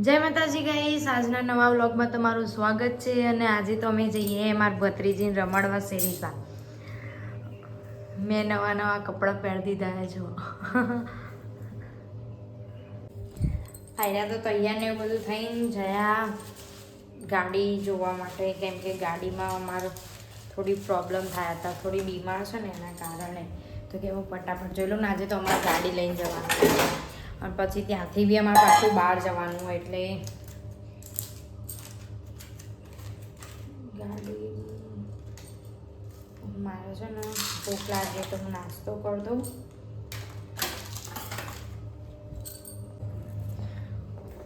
જય માતાજી ગાઈસ, આજના નવા વ્લોગમાં તમારું સ્વાગત છે. અને આજે તો અમે જઈએ મારા ભત્રીજીને રમાડવા શેરીસા. મેં નવા કપડાં પહેરી દીધા છો. આયરા તો તૈયાર ને એવું બધું થઈને જયા ગાડી જોવા માટે, કેમ કે ગાડીમાં અમારે થોડી પ્રોબ્લેમ થયા હતા, થોડી બીમાર છે ને એના કારણે. તો કે હું ફટાફટ જોઈ લઉં ને, આજે તો અમારે ગાડી લઈને જવાનું અને પછી ત્યાંથી બી અમારે પાછું બહાર જવાનું હોય એટલે ગાડી મારે છે ને ભૂખ લાગે તો હું નાસ્તો કરી દઉં.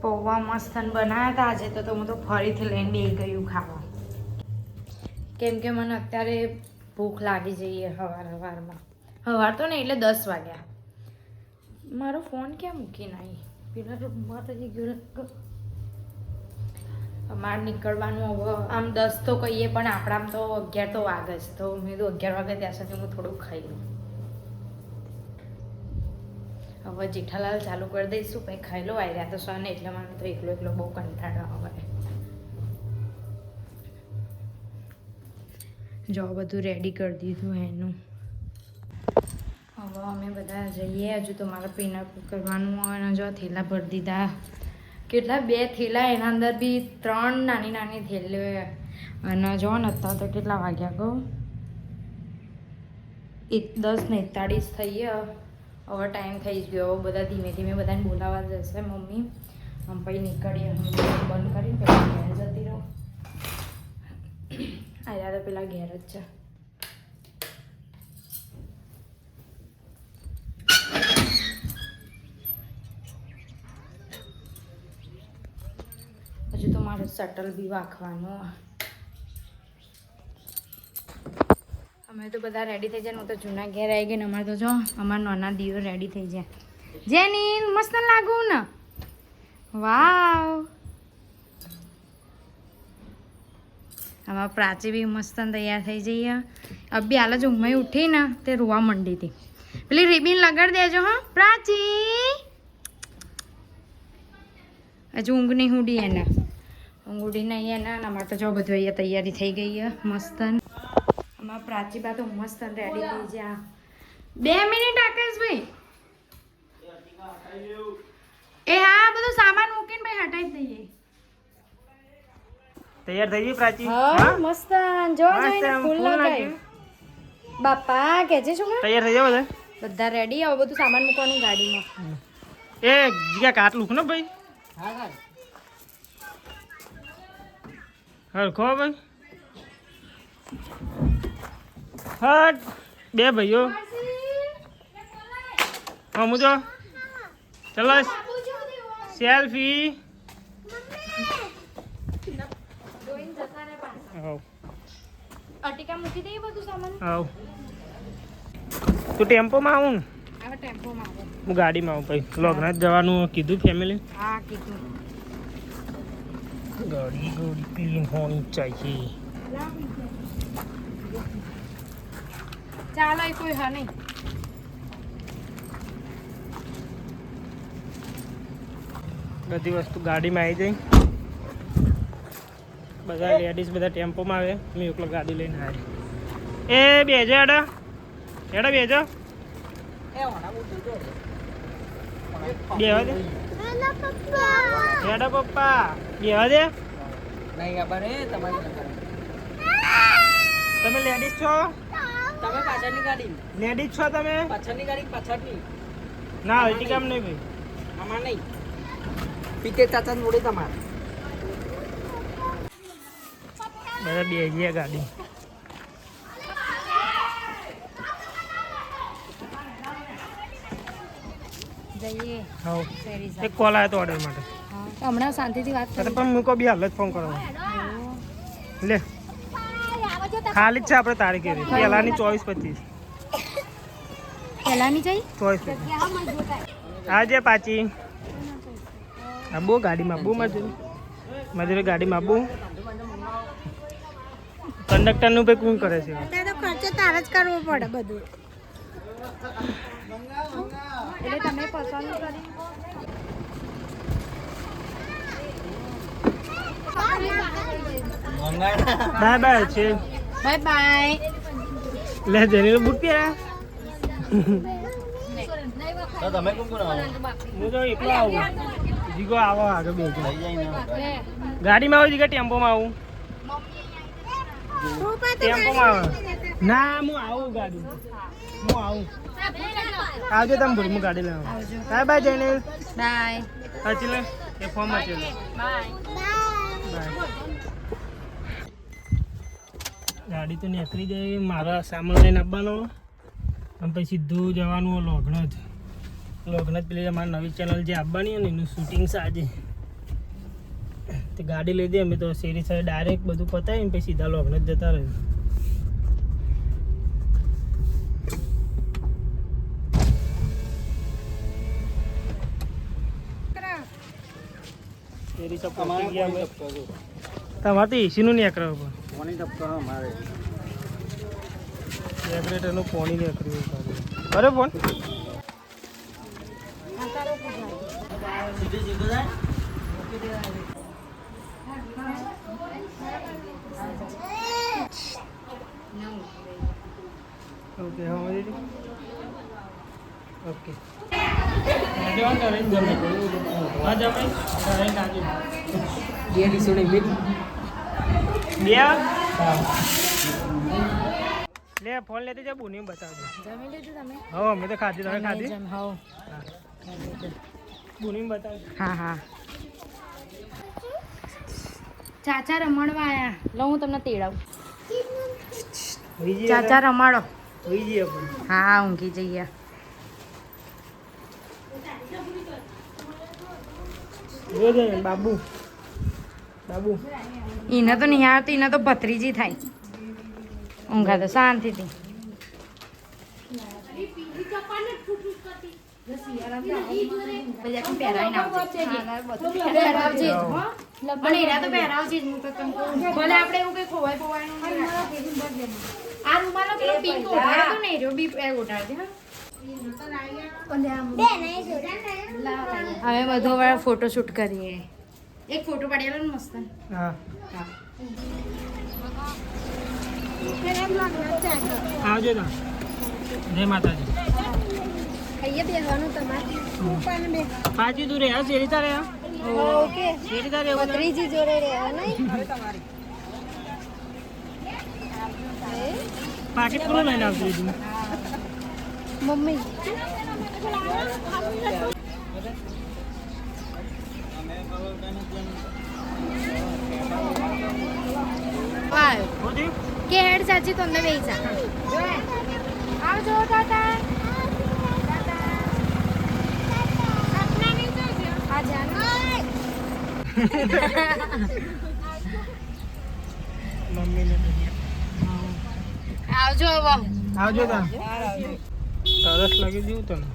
પૌવા મસ્ત બનાવ્યા હતા આજે તો હું તો ફરીથી લઈને બેસી ગયું ખાવા, કેમ કે મને અત્યારે ભૂખ લાગી જઈએ સવારમાં. સવાર તો નહીં એટલે 10 વાગ્યા. મારો ફોન ક્યાં મૂકીને આવી? પેલા રૂમમાં તો ગયો. અમારે નીકળવાનું હવે આમ 10 તો કહીએ, પણ આપણામાં તો 11 તો વાગે જ. તો મેં તો 11 વાગે ત્યાં સુધી હું થોડુંક ખાઈ લઉં. હવે જેઠાલાલ ચાલુ કરી દઈશું, પછી ખાઈ લો. આવી રહ્યા તો સને એટલે મને તો એકલો બહુ કંટાળો આવે. જો બધું રેડી કરી દીધું એનું. હવે અમે બધા જઈએ. હજુ તો મારે પીના કરવાનું હોય અને જો થેલા ભરી દીધા. કેટલા 2 થેલા, એના અંદર બી 3 નાની થેલીઓ. અને જો ને અત્યારે તો કેટલા વાગ્યા કહું, 10:41 થઈ ગયા. હવે ટાઈમ થઈ જ ગયો. બધા ધીમે ધીમે બધાને બોલાવવા જશે મમ્મી. પછી નીકળીએ. બંધ કરીને પેલા ઘેર જતી રહું. આવ્યા તો પેલા ઘેર જ છે. હજુ તો મારું શટલ બી વાંખવાનું. અમે તો બધા રેડી થઈ જાય. હું તો જૂના ઘેર આવી ગઈ ને અમારે તો જો અમારા નાના દીવો રેડી થઈ જાય. જેની મસ્ત લાગુ ને? વાવ. આમાં પ્રાચી બી મસ્ત તૈયાર થઈ જઈએ. અબી હાલ જ ઊંઘમાં ઉઠી ને તે રોવા માંડી હતી. પેલી રિબીન લગાડી દેજો હા પ્રાચી. હજુ ઊંઘ નહીં ઉડી એને. ઊંઘ ઉડી નહીં એને. અમારે તો જો બધું અહીંયા તૈયારી થઈ ગઈ છે મસ્ત. અમારા પ્રાચી બા તો મસ્ત રેડી થઈ ગયા. 2 મિનિટ આકાશભાઈ. એ હા, બધું સામાન મૂકીને ભાઈ હટાવી દઈએ. તૈયાર થઈ ગઈ પ્રાચી? હા મસ્ત. જો જોઈને ફૂલ લગાવી. બાપા કેજે શું તૈયાર થઈ જાવ બધા રેડી. હવે બધું સામાન મૂકવાનું ગાડીમાં. એ જગ્યા કાટ લુક ને ભાઈ. હા હરખો ભાઈ. હટ 2 ભાઈઓ. હા મુજો ચલો સેલ્ફી. અટિકા મૂકી દઈએ બધું સામાન. આવ તું ટેમ્પોમાં આવું ને? હવે ટેમ્પોમાં આવો. હું ગાડીમાં આવું ભાઈ. લોગનાથ જવાનું કીધું ફેમિલી. હા કીધું. ગાડી ક્લીન હોની ચાહીએ. ચાલો એ કોઈ હા નહીં. બધી વસ્તુ ગાડીમાં આવી જાય. બધા લેડીઝ બધા ટેમ્પોમાં આવે. મેં એકલો ગાડી લઈને આવી. એ બેજો એડા બેજો. બેવા દે એડા પપ્પા. બેવા દે. તમે લેડીઝ છો? તમે પાછળની ગાડી લેડીઝ છો તમે? પાછળની ગાડી પાછળની ના અલ્ટી કામ નહીં ભાઈ. અમાર નહીં. પીતે ચાચા જોડે તમારે બધા બેસીએ ગાડી. જઈએ હા શેરીસા. એક કોલ આવ્યો તો ઓર્ડર માટે. હમણાં શાંતિથી વાત અરે કરી. પણ મૂકો બી હાલ જ ફોન કરો. લે ખાલી જ છે આપણે તારીખ એવી. પહેલાની 24-25. પહેલાની જઈ 24-25 આજે પાછી આબુ ગાડીમાં આબુ. મજૂરી ગાડીમાં આબુ. કંડક્ટરનું ભાઈ કોણ કરે છે? તો ખર્ચો તારે જ કરવો પડે બધું. એટલે તમે પસંદ કરી બાય બાય છે બાય બાય. લે જેની બુટ પહેરા તમે કોણ કોણ આવો હું તો એકલો આવું જીગો આવો આગળ બેજો ગાડીમાં આવું જીગા ટેમ્પોમાં આવું ટેમ્પોમાં આવું ના હું આવું ગાડી હું આવું આવજો તમે ભૂલ હું ગાડી લઈ આવું બાય બાય જઈને બાય. સાચી લે એ ફોર્મ છે ગાડી તો નીકળી જાય મારા સામાન લઈને આવવાનો અને પછી સીધું જવાનું લોગણ જ પેલી મારી નવી ચેનલ જે આવવાની હોય ને એનું શૂટિંગ છે આજે તે ગાડી લઈ દે અમે તો શેરી સાઈડ ડાયરેક્ટ બધું પતાવીને પછી સીધા લોગણ જ જતા રહે શેરી સબ પહોંચી ગયા અમે તમારે તો એસીનું નીકળવું પણ કોની ટપકા અમારે રેગ્યુલેટરનું પાણી નીકળ્યું અરે ફોન સીધી સીધું જાય ઓકે હા મળી ઓકે બે ડીસો ને મિલ લે ફોન લેતી જા બોની બતાવજો જમી લીધું તમે? હા અમે તો ખાધી તમે ખાધી હોવ. બોની બતાવજો હા હા. ચાચા રમાડવા આયા. લો હું તમને તેડાવું. ચાચા રમાડો. હોઈ જઈએ પણ હા ઊંઘી જઈએ. જોજે બાબુ બાબુ એને તો નહીં આવતી, એને તો ભત્રીજી થાય. ઊંઘા તો શાંતિથી. ભલે આપણે એવું કઈ ખોવાય ખોવાયનું આ રૂમાલો પેલો પિંક ઓઢાડ્યો ને એરો બી ઓઢાડજે હા. હવે બધો વાર ફોટોશૂટ કરીએ. એક ફોટો પાડેલો ને મસ્ત. હા આવજો તા જય માતાજી પાછી તું રહ્યા શેરી તારે ઓકે શેરી તારે ભત્રીજી જોડે રહ્યા નહીં. પાકીટ કોણ લઈને આવતું હતું મમ્મી કે હેડ સાચી તમને વેચા આવજો ટાટા મમ્મીને આવજો હવે આવજો તા તરસ લાગી ગયું તને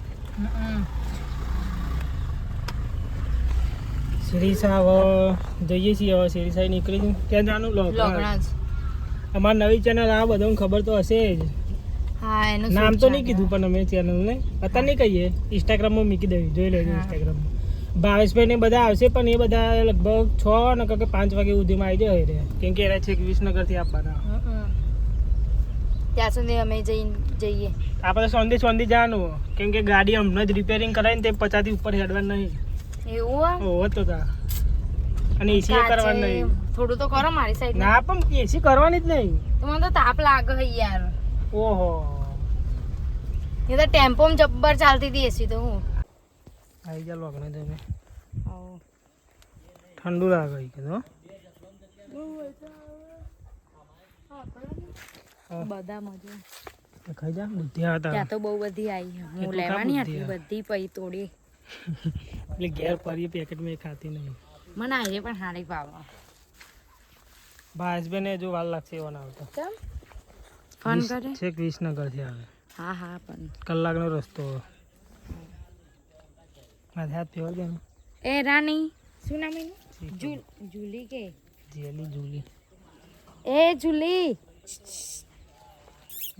શેરીસા હવે જઈએ છીએ હવે શેરીસા નીકળી જઉં ત્યાં જાનું લોગણા જ. અમારી નવી ચેનલ આ બધાને ખબર તો હશે જ હા એનું નામ તો નહીં કીધું પણ અમે ચેનલને અત્યારે નહીં કહીએ ઇન્સ્ટાગ્રામમાં મૂકી દેવી જોઈ લેજો ઇન્સ્ટાગ્રામમાં ભાવેશભાઈ ને બધા આવશે પણ એ બધા લગભગ 6 ને કે 5 વાગે સુધીમાં આવી જાય રે કેમ કે એના છેક વિસનગરથી આપવાના ત્યાં સુધી અમે જઈએ આપણે સોંધી જવાનું કેમ કે ગાડી હમણાં જ રિપેરિંગ કરાવીને તે 50 થી ઉપર હેડવાનું નહીં એવું ઓહો તો તા અને એસી કરવાનું નહીં થોડું તો કરો મારી સાઈડ ના પણ એસી કરવાની જ નહીં તો મને તો તાપ લાગે છે યાર. ઓહો એ તો ટેમ્પોમાં જબ્બર ચાલતી હતી એસી તો હું આવી જા લોગને તમે આવો. ઠંડુ લાગે કે તો બધા મજા ખાઈ જા બુદ્ધિ હતા ત્યાં તો બહુ બધી આવી હું તો લેવાની ખા હતી બુદ્ધિ બધી પૈ તોડી એટલે ઘેર પરી પેકેટ મેં ખાતી નહીં મને આજે પણ હારી ભાવ ભાઈસબેને જો વાર લાગશે એવો ના આવતો કેમ ફોન કરે છેક વિસનગરથી આવે હા હા પણ કલાકનો રસ્તો મારે હાથ ફેવર દે ને એ રાની શું નામ એનું જુલી કે જેલી જુલી એ જુલી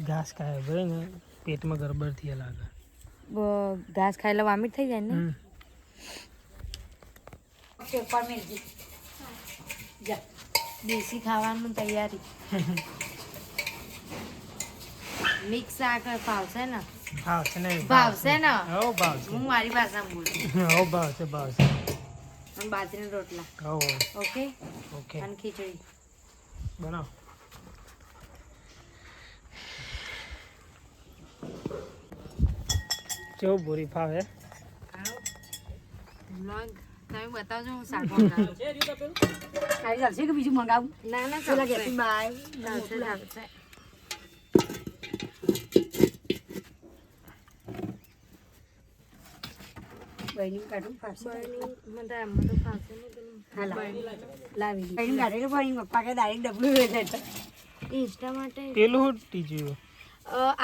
ઘાસ ખાય ભાઈ ને પેટમાં ગરબડ થયા લાગે ઘાસ ખાયેલા વામિટ થઈ જાય ને હમ. પેપર મેળજી જા દેશી ખાવાનું તૈયારી. મિક્સ શાક ભાવશે ને? ભાવશે ને ભાવશે ને? હો ભાવશે હું મારી ભાષામાં બોલું. હો ભાવશે અને બાજરીના રોટલા. હો ઓકે. ઓકે અને ખીચડી. બનાવ કેવું પૂરી ફાવે વ્લોગ તમે બતાવજો હું શાક બનાવું. ખાઈ ચાલશે કે બીજું મંગાવું? ના ના પેલા ચાલશે. ગેપી બાય ચાલશે ચાલશે. બહેની કાઢું ફાવશે. મને આમાં તો ફાવશે ને પેલું. હા લાવી બહેની કાઢેલું પણ પપ્પા કે ડાયરેક્ટ ડબલું રહે છે. ઇન્સ્ટા માટે પેલું હું ટીજ્યું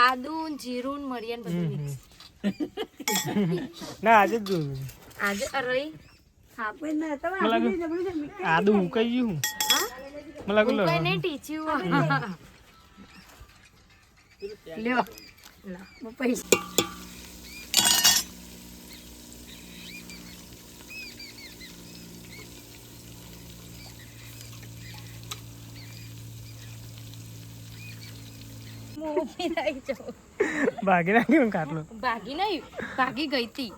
આદુ જીરું ને મરિયાન બધું મિક્સ. ના આજે જ જોયું આજે અરે આપણે ના તો મને લાગ્યું ડબલું છે મીઠું. આદુ ઉકાઈ ગયું મને લાગ્યું હું કઈ લો નહીં ટીચ્યું. લ્યો પૈસા ભાગી નાખ્યું કાટલો ભાગી નહીં ભાગી ગઈ તી.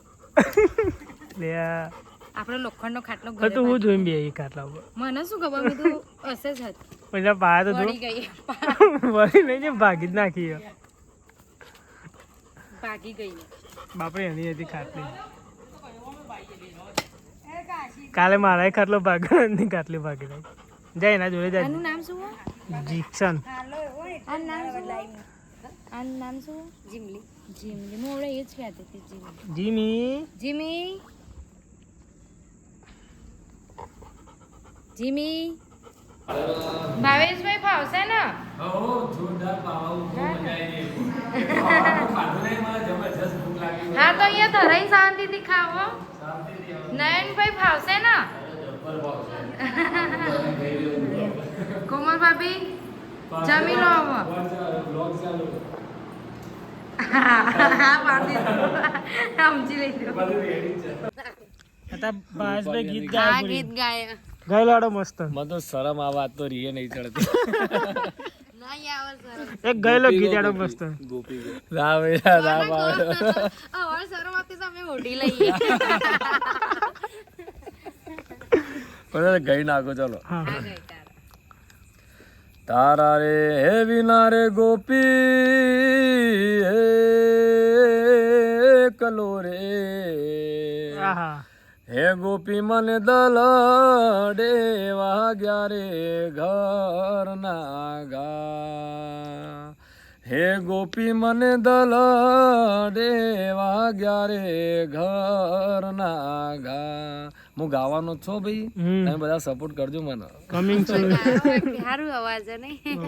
લે આ આપણો લોખંડનો ખાટલો તો ઘરે તું હું ભાગી. જોઈને બે કાટલા ઉપર મને શું ખબર મેં તો હશે જ હતી. પછી પા તો વળી ગઈ વળી નહીં છે ભાગી જ નાખી ભાગી ગઈ. બાપરે એની હતી ખાટલી કાલે મારા ખાટલો ભાગ્યો એની ખાટલી ભાગી નાખી જાય એના જોડે આનું જાય નામ શું હોય? જીક્શન આનું નામ શું હોય? આનું નામ શું હોય? જીમલી. જીમલી હું હમણાં એ જ કહેતી હતી જીમલી. જીમી જીમી જીમી ભાવેશભાઈ ફાવશે ને? હા તો અહીંયા ધરાઈ શાંતિથી ખાવો. નયનભાઈ ફાવશે ને? કોમલ ભાભી જમી લો હવે. હા પાડી સમજી લીધું. હતા ભાવેશભાઈ ગીત હા ગાય ગીત ગાય. ગાય લાડો મસ્ત મને તો શરમ આ વાત તો રીએ નહીં ચડતી નહીં આવે સર. એક ગયેલો ગીત આડો મસ્ત ના ભાઈ ના ભાવે હવે શરૂઆતથી તમે ઓઢી લઈએ. પણ ગઈ નાખો ચલો હા આ ગઈ તારા. તારા રે હે વિના રે ગોપી હે કલો રે આહા હે ગોપી મને દલડે વાગ્યા રે ઘર ના ગા હે ગોપી મને દલડે વાગ્યા રે ઘર ના ગા હું ગાવાનો છો ભાઈ તમે બધા સપોર્ટ કરજો મને કમિંગ સારું અવાજ નહીં.